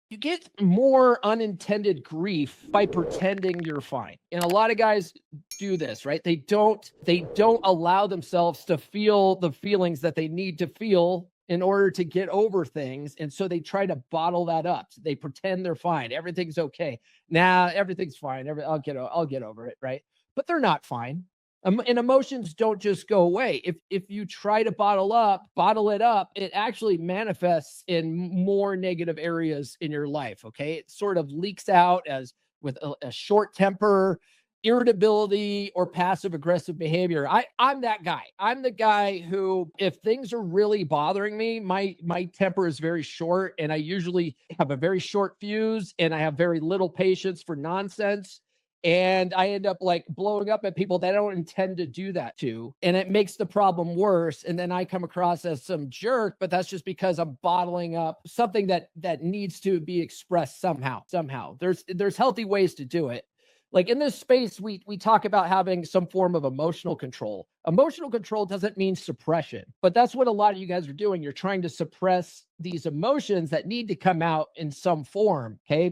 You get more unintended grief by pretending you're fine. And a lot of guys do this, right? They don't allow themselves to feel the feelings that they need to feel in order to get over things. And so they try to bottle that up. They pretend they're fine. Everything's okay. Nah, everything's fine. I'll get over it, right? But they're not fine. And emotions don't just go away. If you try to bottle it up, it actually manifests in more negative areas in your life. Okay, it sort of leaks out as with a short temper, irritability, or passive aggressive behavior. I'm that guy. I'm the guy who, if things are really bothering me, my temper is very short, and I usually have a very short fuse, and I have very little patience for nonsense. And I end up like blowing up at people that I don't intend to do that to. And it makes the problem worse. And then I come across as some jerk, but that's just because I'm bottling up something that needs to be expressed somehow. There's healthy ways to do it. Like in this space, we talk about having some form of emotional control. Emotional control doesn't mean suppression, but that's what a lot of you guys are doing. You're trying to suppress these emotions that need to come out in some form. Okay.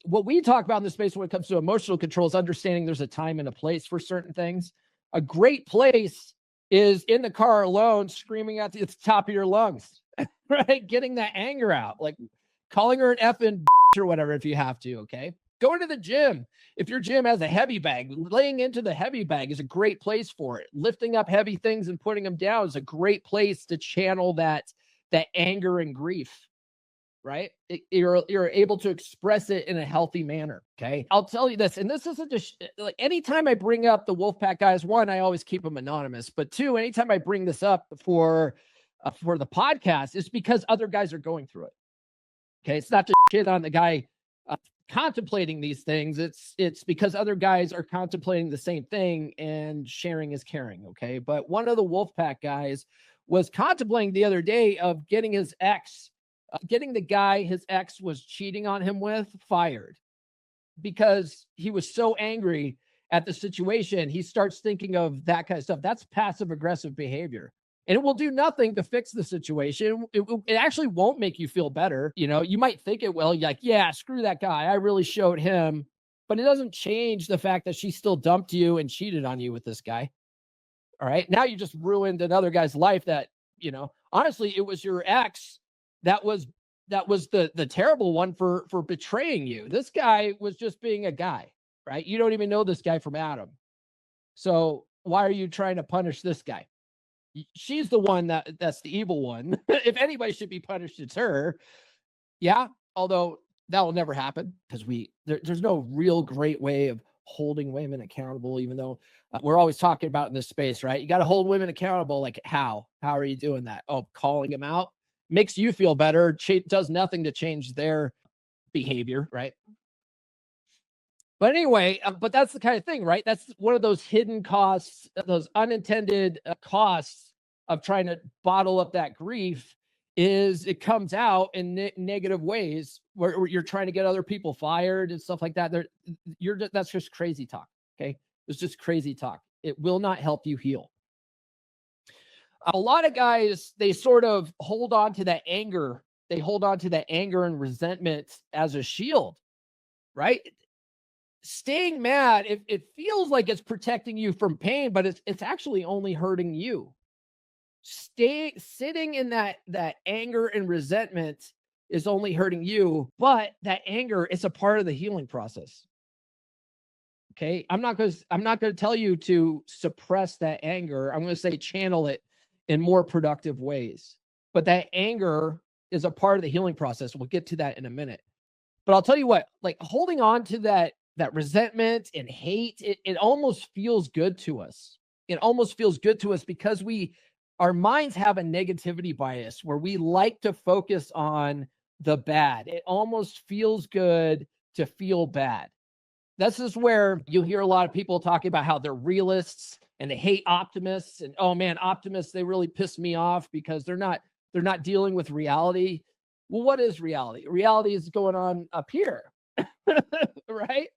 What we talk about in this space when it comes to emotional control is understanding there's a time and a place for certain things. A great place is in the car alone, screaming at the top of your lungs, right? Getting that anger out, like calling her an effing or whatever if you have to, okay? Going to the gym. If your gym has a heavy bag, laying into the heavy bag is a great place for it. Lifting up heavy things and putting them down is a great place to channel that anger and grief, right? You're able to express it in a healthy manner. Okay. I'll tell you this, and this isn't just like anytime I bring up the Wolfpack guys, one, I always keep them anonymous, but two, anytime I bring this up for the podcast, it's because other guys are going through it. Okay. It's not just shit on the guy contemplating these things. It's because other guys are contemplating the same thing, and sharing is caring. Okay. But one of the Wolfpack guys was contemplating the other day of getting the guy his ex was cheating on him with fired, because he was so angry at the situation. He starts thinking of that kind of stuff. That's passive aggressive behavior. And it will do nothing to fix the situation. It actually won't make you feel better. You know, you might think it will. You're like, yeah, screw that guy. I really showed him. But it doesn't change the fact that she still dumped you and cheated on you with this guy. All right. Now you just ruined another guy's life that, honestly, it was your ex that was the terrible one for betraying you. This guy was just being a guy, right? You don't even know this guy from Adam. So why are you trying to punish this guy? She's the one that's the evil one. If anybody should be punished, it's her. Yeah. Although that will never happen, because there's no real great way of holding women accountable, even though we're always talking about in this space, right? You got to hold women accountable. Like how are you doing that? Oh, calling them out makes you feel better. Does nothing to change their behavior, right? But anyway, but that's the kind of thing, right? That's one of those hidden costs, those unintended costs of trying to bottle up that grief, is it comes out in negative ways where you're trying to get other people fired and stuff like that. That's just crazy talk. Okay. It's just crazy talk. It will not help you heal. A lot of guys, they sort of hold on to that anger. They hold on to that anger and resentment as a shield, right? Staying mad, it feels like it's protecting you from pain, but it's actually only hurting you. Sitting in that anger and resentment is only hurting you, but that anger is a part of the healing process. Okay, I'm not going to tell you to suppress that anger. I'm going to say channel it in more productive ways. But that anger is a part of the healing process. We'll get to that in a minute. But I'll tell you what, like holding on to that resentment and hate, it almost feels good to us. It almost feels good to us because our minds have a negativity bias where we like to focus on the bad. It almost feels good to feel bad. This is where you hear a lot of people talking about how they're realists and they hate optimists. And oh man, optimists, they really piss me off because they're not dealing with reality. Well, what is reality? Reality is going on up here, right?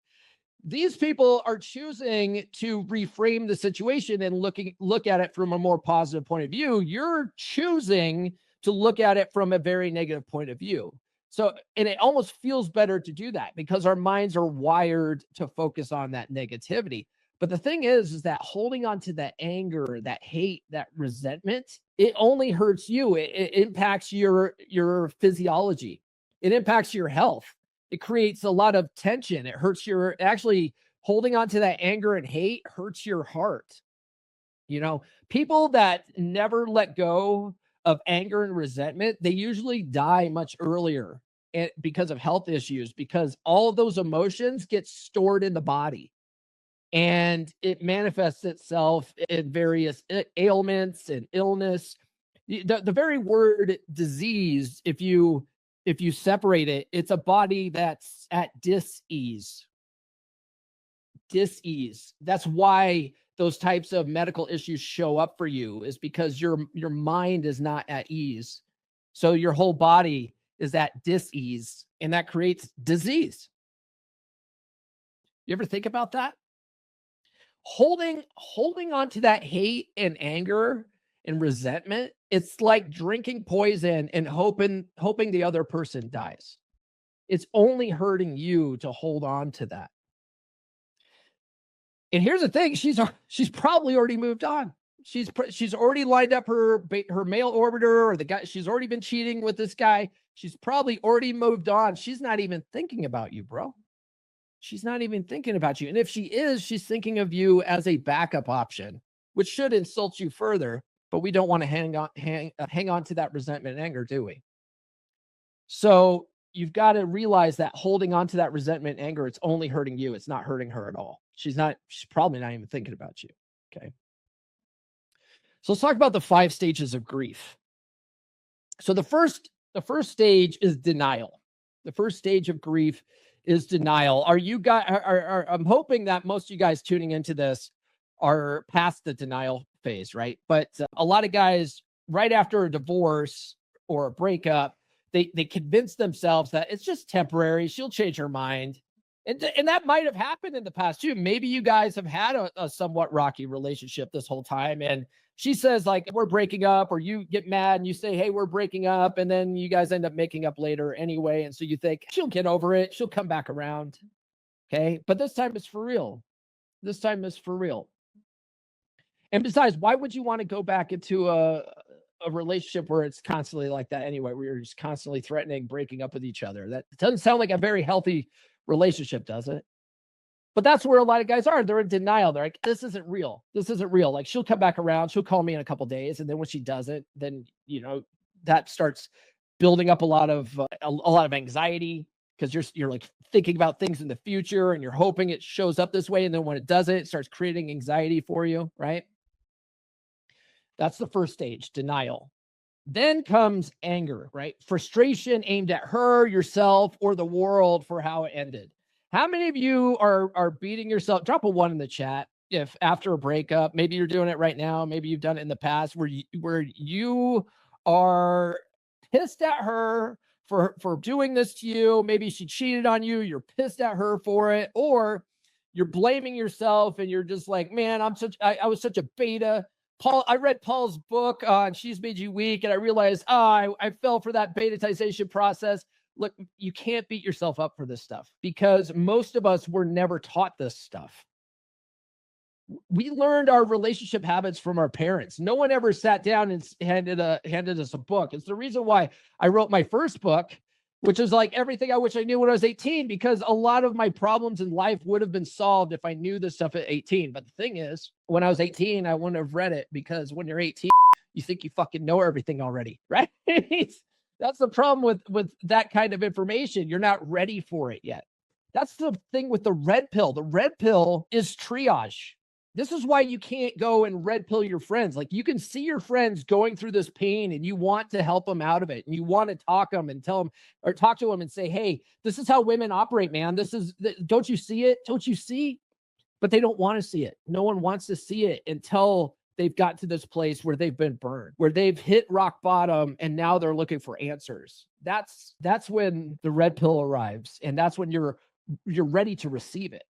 These people are choosing to reframe the situation and look at it from a more positive point of view. You're choosing to look at it from a very negative point of view. So, and it almost feels better to do that because our minds are wired to focus on that negativity. But the thing is that holding on to that anger, that hate, that resentment, it only hurts you. It impacts your physiology. It impacts your health. It creates a lot of tension. It hurts your actually holding on to that anger and hate hurts your heart. You know, people that never let go of anger and resentment, they usually die much earlier because of health issues, because all of those emotions get stored in the body and it manifests itself in various ailments and illness. The very word disease, if you separate it, it's a body that's at dis-ease. Dis-ease. That's why those types of medical issues show up for you, is because your mind is not at ease. So your whole body is at dis-ease, and that creates disease. You ever think about that? Holding on to that hate and anger and resentment, it's like drinking poison and hoping the other person dies. It's only hurting you to hold on to that. And here's the thing, she's probably already moved on. She's already lined up her male orbiter, or the guy. She's already been cheating with this guy. She's probably already moved on. She's not even thinking about you, bro. She's not even thinking about you. And if she is, she's thinking of you as a backup option, which should insult you further, but we don't want to hang on to that resentment and anger, do we? So you've got to realize that holding on to that resentment and anger, it's only hurting you. It's not hurting her at all. She's probably not even thinking about you. Okay. So let's talk about the 5 stages of grief. So the first stage is denial. The first stage of grief is denial. Are you guys I'm hoping that most of you guys tuning into this are past the denial phase, right? But a lot of guys right after a divorce or a breakup, they convince themselves that it's just temporary. She'll change her mind. And that might have happened in the past too. Maybe you guys have had a somewhat rocky relationship this whole time, and she says like, we're breaking up, or you get mad and you say, hey, we're breaking up. And then you guys end up making up later anyway. And so you think she'll get over it. She'll come back around. Okay. But this time it's for real. This time is for real. And besides, why would you want to go back into a relationship where it's constantly like that anyway, where you're just constantly threatening, breaking up with each other? That doesn't sound like a very healthy relationship, does it? But that's where a lot of guys are. They're in denial. They're like, this isn't real. This isn't real. Like, she'll come back around. She'll call me in a couple days. And then when she doesn't, then, that starts building up a lot of anxiety, because you're like thinking about things in the future and you're hoping it shows up this way. And then when it doesn't, it starts creating anxiety for you, right? That's the first stage, denial. Then comes anger, right? Frustration aimed at her, yourself, or the world for how it ended. How many of you are beating yourself? Drop a 1 in the chat if after a breakup, maybe you're doing it right now, maybe you've done it in the past, where you are pissed at her for doing this to you. Maybe she cheated on you. You're pissed at her for it, or you're blaming yourself and you're just like, man, I was such a beta. Paul, I read Paul's book on She's Made You Weak, and I realized, I fell for that betatization process. Look, you can't beat yourself up for this stuff, because most of us were never taught this stuff. We learned our relationship habits from our parents. No one ever sat down and handed us a book. It's the reason why I wrote my first book, which is like everything I wish I knew when I was 18, because a lot of my problems in life would have been solved if I knew this stuff at 18. But the thing is, when I was 18, I wouldn't have read it, because when you're 18, you think you fucking know everything already, right? That's the problem with that kind of information. You're not ready for it yet. That's the thing with the red pill. The red pill is triage. This is why you can't go and red pill your friends. Like, you can see your friends going through this pain and you want to help them out of it. And you want to talk them and tell them, or talk to them and say, hey, this is how women operate, man. Don't you see it? Don't you see? But they don't want to see it. No one wants to see it until they've got to this place where they've been burned, where they've hit rock bottom, and now they're looking for answers. That's when the red pill arrives. And that's when you're ready to receive it.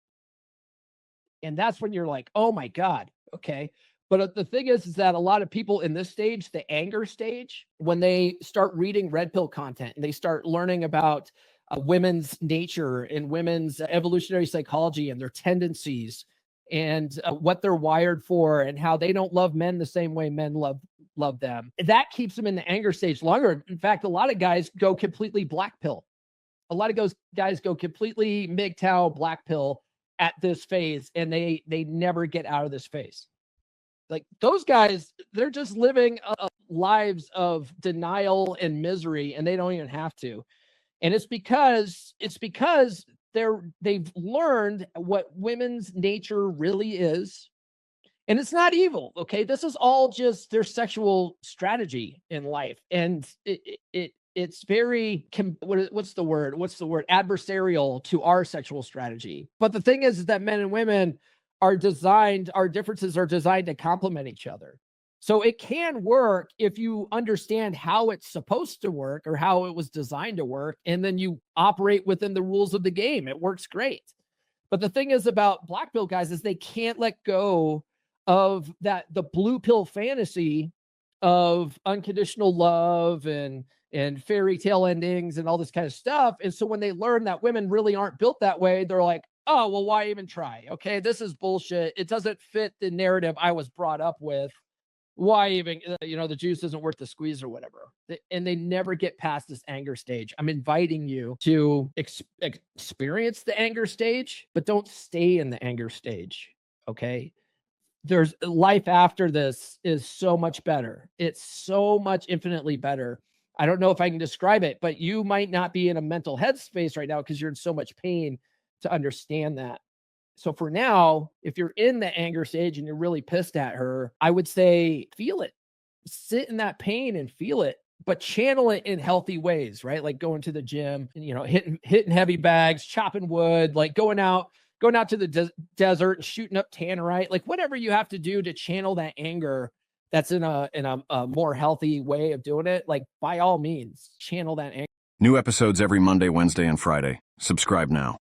And that's when you're like, oh my God, okay, But the thing is that a lot of people in this stage, the anger stage, when they start reading red pill content and they start learning about women's nature and women's evolutionary psychology and their tendencies and what they're wired for and how they don't love men the same way men love them, that keeps them in the anger stage longer. In fact, a lot of guys go completely black pill. A lot of guys go completely MGTOW black pill at this phase, and they never get out of this phase. Like those guys, they're just living lives of denial and misery, and they don't even have to. And it's because they've learned what women's nature really is, and it's not evil. Okay, this is all just their sexual strategy in life, and it's very what's the word adversarial to our sexual strategy. But the thing is that men and women our differences are designed to complement each other. So it can work if you understand how it's supposed to work or how it was designed to work, and then you operate within the rules of the game. It works great. But the thing is about black pill guys is they can't let go of the blue pill fantasy of unconditional love and fairy tale endings and all this kind of stuff. And so when they learn that women really aren't built that way, they're like, oh, well, why even try? Okay, this is bullshit. It doesn't fit the narrative I was brought up with. Why even, the juice isn't worth the squeeze or whatever. And they never get past this anger stage. I'm inviting you to experience the anger stage, but don't stay in the anger stage. Okay. There's life after this is so much better. It's so much infinitely better. I don't know if I can describe it, but you might not be in a mental headspace right now because you're in so much pain to understand that. So for now, if you're in the anger stage and you're really pissed at her, I would say feel it. Sit in that pain and feel it, but channel it in healthy ways, right? Like going to the gym and, hitting heavy bags, chopping wood, like going out to the desert and shooting up tannerite, like whatever you have to do to channel that anger that's in a more healthy way of doing it. Like by all means, channel that anger. New episodes every Monday, Wednesday, and Friday. Subscribe now.